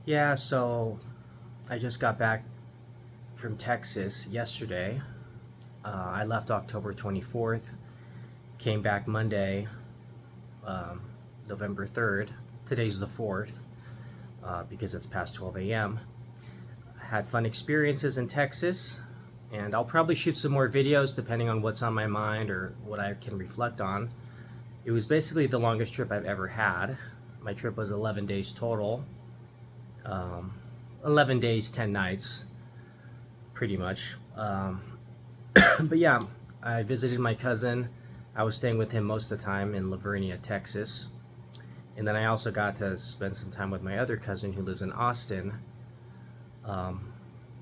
Yeah, so I just got back from Texas yesterday. I left October 24th, came back Monday, um, November 3rd. Today's the 4th because it's past 12 a.m. I had fun experiences in Texas, and I'll probably shoot some more videos depending on what's on my mind or what I can reflect on. It was basically the longest trip I've ever had. My trip was 11 days total, um, 11 days, 10 nights, pretty much. But yeah, I visited my cousin. I was staying with him most of the time in Lavernia, Texas. And then I also got to spend some time with my other cousin who lives in Austin, um,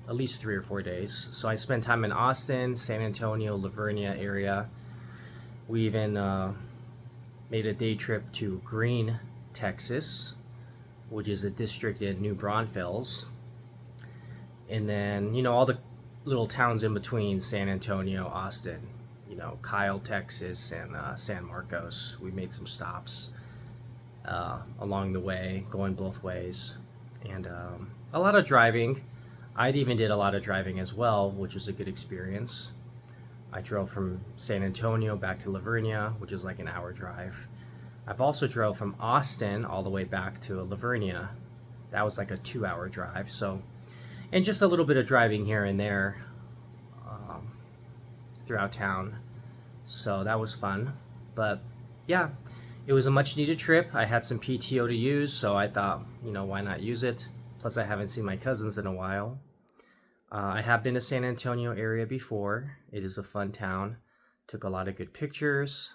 at least 3 or 4 days. So I spent time in Austin, San Antonio, Lavernia area. We even made a day trip to Green, Texas, which is a district in New Braunfels. And then, all the little towns in between San Antonio, Austin, Kyle, Texas, and San Marcos. We made some stops along the way, going both ways, and a lot of driving. I even did a lot of driving as well, which was a good experience. I drove from San Antonio back to Lavernia, which is like an hour drive. I've also drove from Austin all the way back to Lavernia. That was like a 2-hour drive. So, and just a little bit of driving here and there um, throughout town. So that was fun. But yeah, it was a much needed trip. I had some PTO to use, so I thought, why not use it? Plus, I haven't seen my cousins in a while. I have been to San Antonio area before. It is a fun town. Took a lot of good pictures,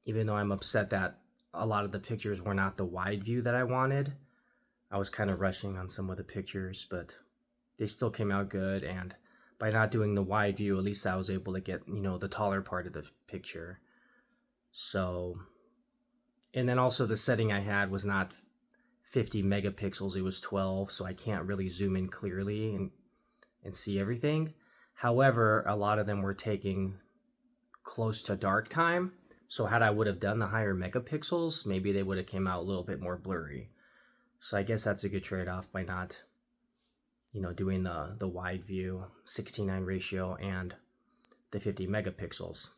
even though I'm upset that a lot of the pictures were not the wide view that I wanted. I was kind of rushing on some of the pictures, but they still came out good. And by not doing the wide view, at least I was able to get, the taller part of the picture. So, and then also the setting I had was not 50 megapixels, it was 12, so I can't really zoom in clearly and see everything. However, a lot of them were taking close to dark time. So had I would have done the higher megapixels, maybe they would have came out a little bit more blurry. So I guess that's a good trade-off by not, doing the wide view 16:9 ratio and the 50 megapixels.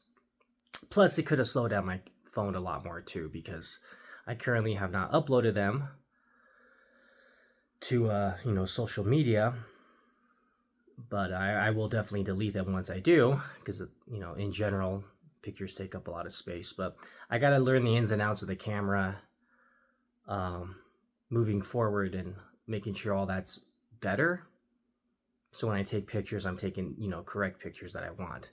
Plus, it could have slowed down my phone a lot more too because I currently have not uploaded them to social media, but I will definitely delete them once I do because in general pictures take up a lot of space. But I got to learn the ins and outs of the camera, moving forward and making sure all that's better. So when I take pictures, I'm taking correct pictures that I want.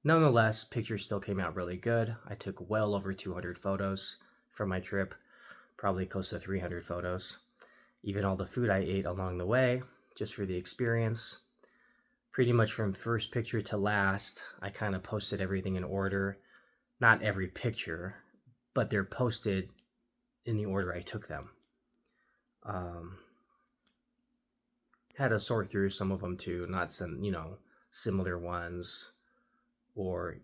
Nonetheless, pictures still came out really good. I took well over 200 photos from my trip, probably close to 300 photos. Even all the food I ate along the way, just for the experience. Pretty much from first picture to last, I kind of posted everything in order. Not every picture, but they're posted in the order I took them. Had to sort through some of them too, not some, similar ones, or,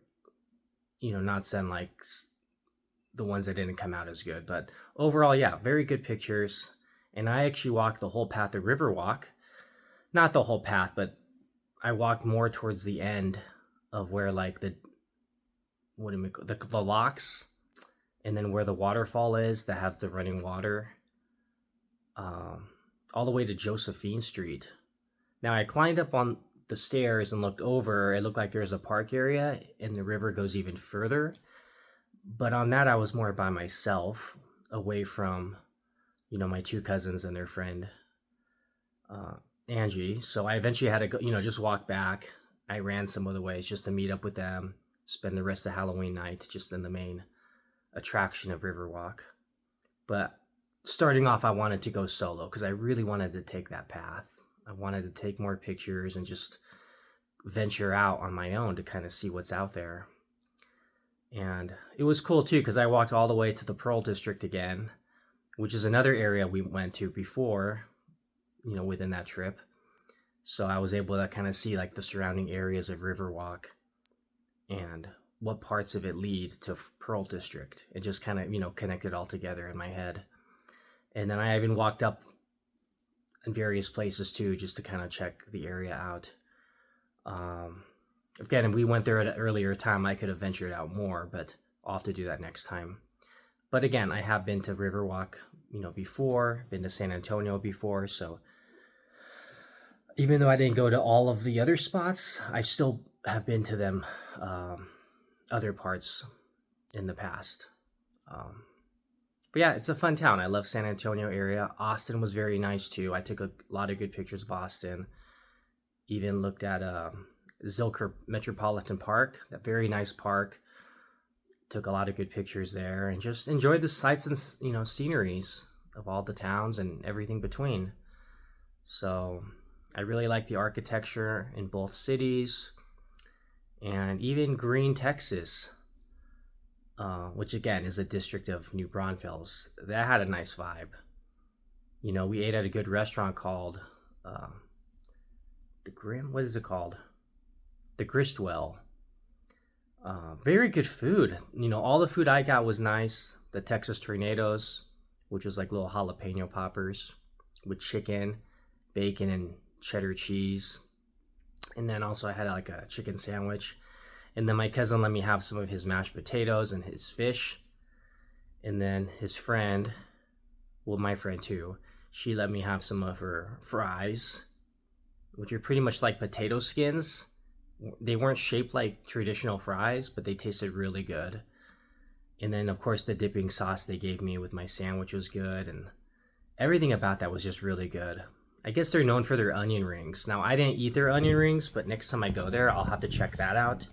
not send like the ones that didn't come out as good. But overall, yeah, very good pictures. And I actually walked the whole path of Riverwalk. Not the whole path, but I walked more towards the end of where like the locks, and then where the waterfall is that have the running water, all the way to Josephine Street. Now I climbed up on the stairs and looked over. It looked like there's a park area, and the river goes even further. But on that, I was more by myself, away from my two cousins and their friend, Angie. So I eventually had to go, just walk back. I ran some other ways just to meet up with them, spend the rest of Halloween night just in the main attraction of Riverwalk. But starting off, I wanted to go solo because I really wanted to take that path. I wanted to take more pictures and just venture out on my own to kind of see what's out there. And it was cool too because I walked all the way to the Pearl District again, which is another area we went to before, within that trip. So I was able to kind of see like the surrounding areas of Riverwalk and what parts of it lead to Pearl District. It just kind of, connected all together in my head. And then I even walked up in various places too, just to kind of check the area out. Again, if we went there at an earlier time, I could have ventured out more, but I'll have to do that next time. But again, I have been to Riverwalk, before, been to San Antonio before, so even though I didn't go to all of the other spots, I still have been to them, other parts in the past. But yeah, it's a fun town. I love San Antonio area. Austin was very nice too. I took a lot of good pictures of Austin. Even looked at Zilker Metropolitan Park, that very nice park. Took a lot of good pictures there and just enjoyed the sights and sceneries of all the towns and everything between. So I really like the architecture in both cities, and even Green, Texas, which again is a district of New Braunfels. That had a nice vibe. We ate at a good restaurant called what is it called? The Gristmill. Very good food. All the food I got was nice. The Texas Torpedoes, which was like little jalapeno poppers with chicken, bacon, and cheddar cheese. And then also I had like a chicken sandwich. And then my cousin let me have some of his mashed potatoes and his fish. And then his friend, well, my friend too, she let me have some of her fries, which are pretty much like potato skins. They weren't shaped like traditional fries, but they tasted really good. And then, of course, the dipping sauce they gave me with my sandwich was good. And everything about that was just really good. I guess they're known for their onion rings. Now, I didn't eat their onion rings, but next time I go there, I'll have to check that out.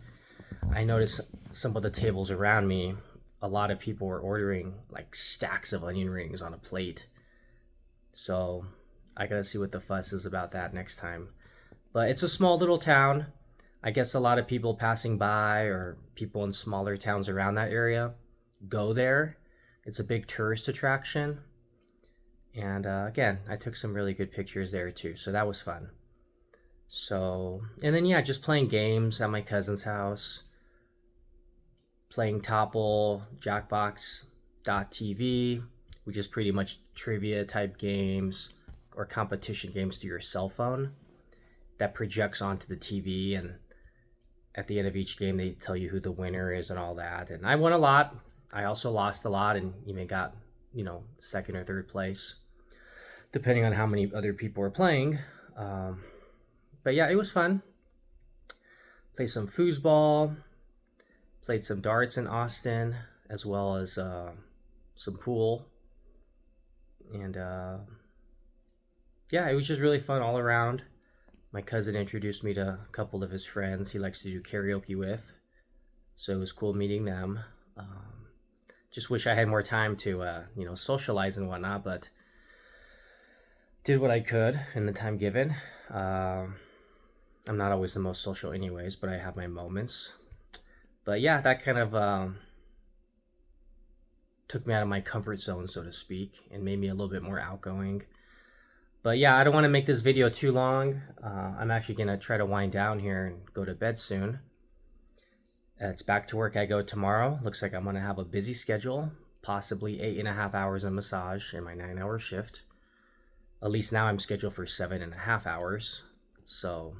I noticed some of the tables around me, a lot of people were ordering like stacks of onion rings on a plate. So I gotta see what the fuss is about that next time. But it's a small little town. I guess a lot of people passing by or people in smaller towns around that area go there. It's a big tourist attraction. And again, I took some really good pictures there too. So that was fun. So, and then yeah, just playing games at my cousin's house. Playing Topple, Jackbox.tv, which is pretty much trivia type games or competition games through your cell phone that projects onto the TV, and at the end of each game they tell you who the winner is and all that. And I won a lot. I also lost a lot and even got, second or third place, depending on how many other people were playing. But yeah, it was fun. Played some foosball, played some darts in Austin, as well as some pool. And yeah, it was just really fun all around. My cousin introduced me to a couple of his friends he likes to do karaoke with. So it was cool meeting them. Just wish I had more time to, socialize and whatnot, but did what I could in the time given. I'm not always the most social anyways, but I have my moments. But yeah, that kind of took me out of my comfort zone, so to speak, and made me a little bit more outgoing. But yeah, I don't want to make this video too long. I'm actually going to try to wind down here and go to bed soon. It's back to work I go tomorrow. Looks like I'm going to have a busy schedule, possibly 8.5 hours of massage in my 9-hour shift. At least now I'm scheduled for 7.5 hours. So,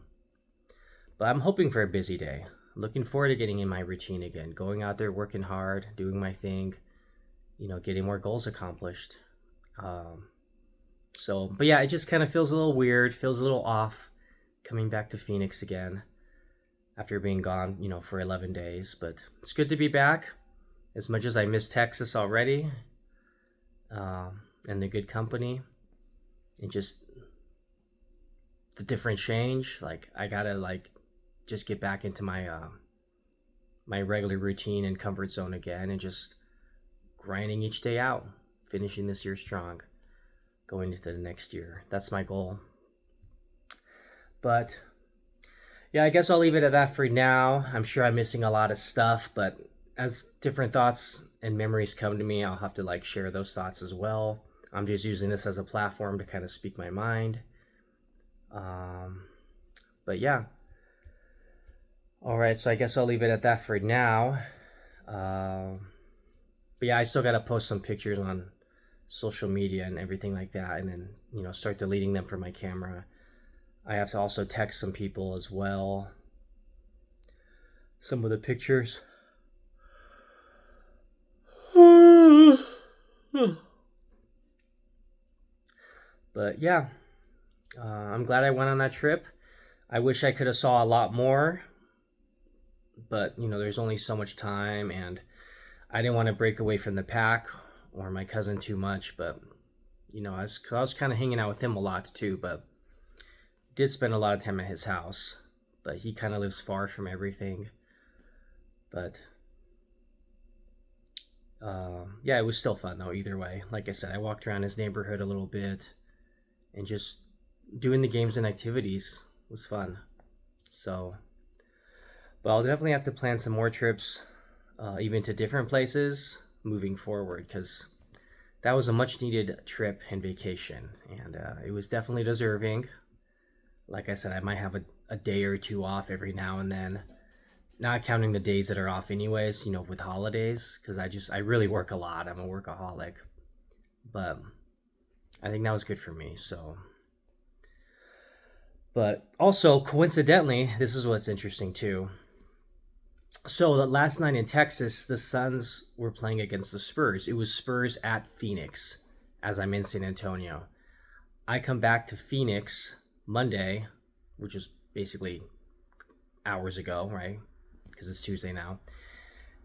but I'm hoping for a busy day. Looking forward to getting in my routine again, going out there, working hard, doing my thing, getting more goals accomplished. But yeah, it just kind of feels a little weird, feels a little off coming back to Phoenix again after being gone, for 11 days. But it's good to be back. As much as I miss Texas already, and the good company, and just the different change, I gotta just get back into my my regular routine and comfort zone again, and just grinding each day out, finishing this year strong, going into the next year. That's my goal. But yeah, I guess I'll leave it at that for now. I'm sure I'm missing a lot of stuff, but as different thoughts and memories come to me, I'll have to share those thoughts as well. I'm just using this as a platform to kind of speak my mind. But yeah. All right, so I guess I'll leave it at that for now. But yeah, I still got to post some pictures on social media and everything like that, and then start deleting them from my camera. I have to also text some people as well. Some of the pictures. But yeah, I'm glad I went on that trip. I wish I could have saw a lot more, but there's only so much time, and I didn't want to break away from the pack or my cousin too much. But I was kind of hanging out with him a lot too, but did spend a lot of time at his house. But he kind of lives far from everything. But yeah, it was still fun though. Either way, like I said, I walked around his neighborhood a little bit, and just doing the games and activities was fun. So, but I'll definitely have to plan some more trips, even to different places moving forward, because that was a much needed trip and vacation, and it was definitely deserving. Like I said, I might have a day or two off every now and then, not counting the days that are off anyways, with holidays, because I really work a lot. I'm a workaholic. But I think that was good for me. So, but also coincidentally, this is what's interesting too. So the last night in Texas, the Suns were playing against the Spurs. It was Spurs at Phoenix, as I'm in San Antonio. I come back to Phoenix Monday, which is basically hours ago, right? Because it's Tuesday now.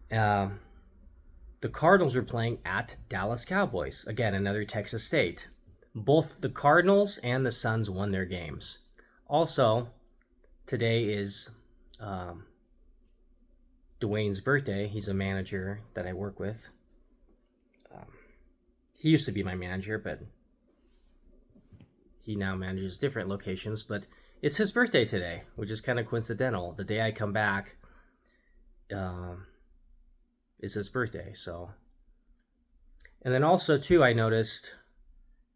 The Cardinals were playing at Dallas Cowboys. Again, another Texas state. Both the Cardinals and the Suns won their games. Also, today is Dwayne's birthday. He's a manager that I work with. He used to be my manager, but he now manages different locations. But it's his birthday today, which is kind of coincidental. The day I come back is his birthday. So, and then also too, I noticed,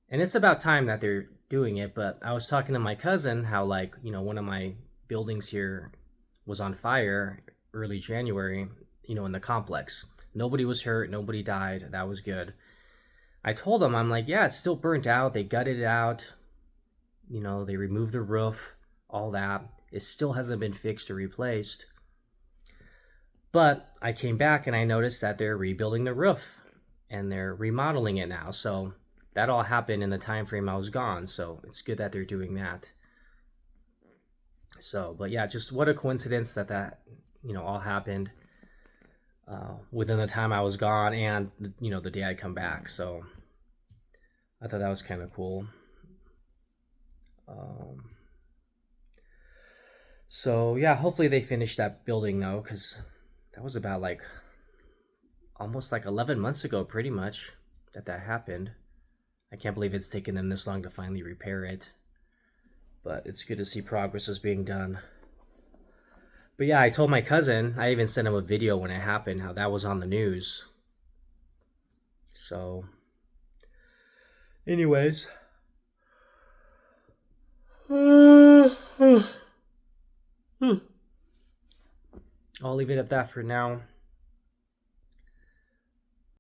and it's about time that they're doing it, but I was talking to my cousin how, like, one of my buildings here was on fire early January, in the complex. Nobody was hurt, nobody died. That was good. I told him, I'm like, yeah, it's still burnt out. They gutted it out. They removed the roof, all that. It still hasn't been fixed or replaced. But I came back and I noticed that they're rebuilding the roof and they're remodeling it now. So that all happened in the time frame I was gone. So it's good that they're doing that. So, but yeah, just what a coincidence that all happened within the time I was gone, and the day I come back. So I thought that was kind of cool. So yeah, hopefully they finish that building though, because that was about almost 11 months ago, pretty much, that happened. I can't believe it's taken them this long to finally repair it. But it's good to see progress is being done. But yeah, I told my cousin, I even sent him a video when it happened, how that was on the news. So, anyways. I'll leave it at that for now.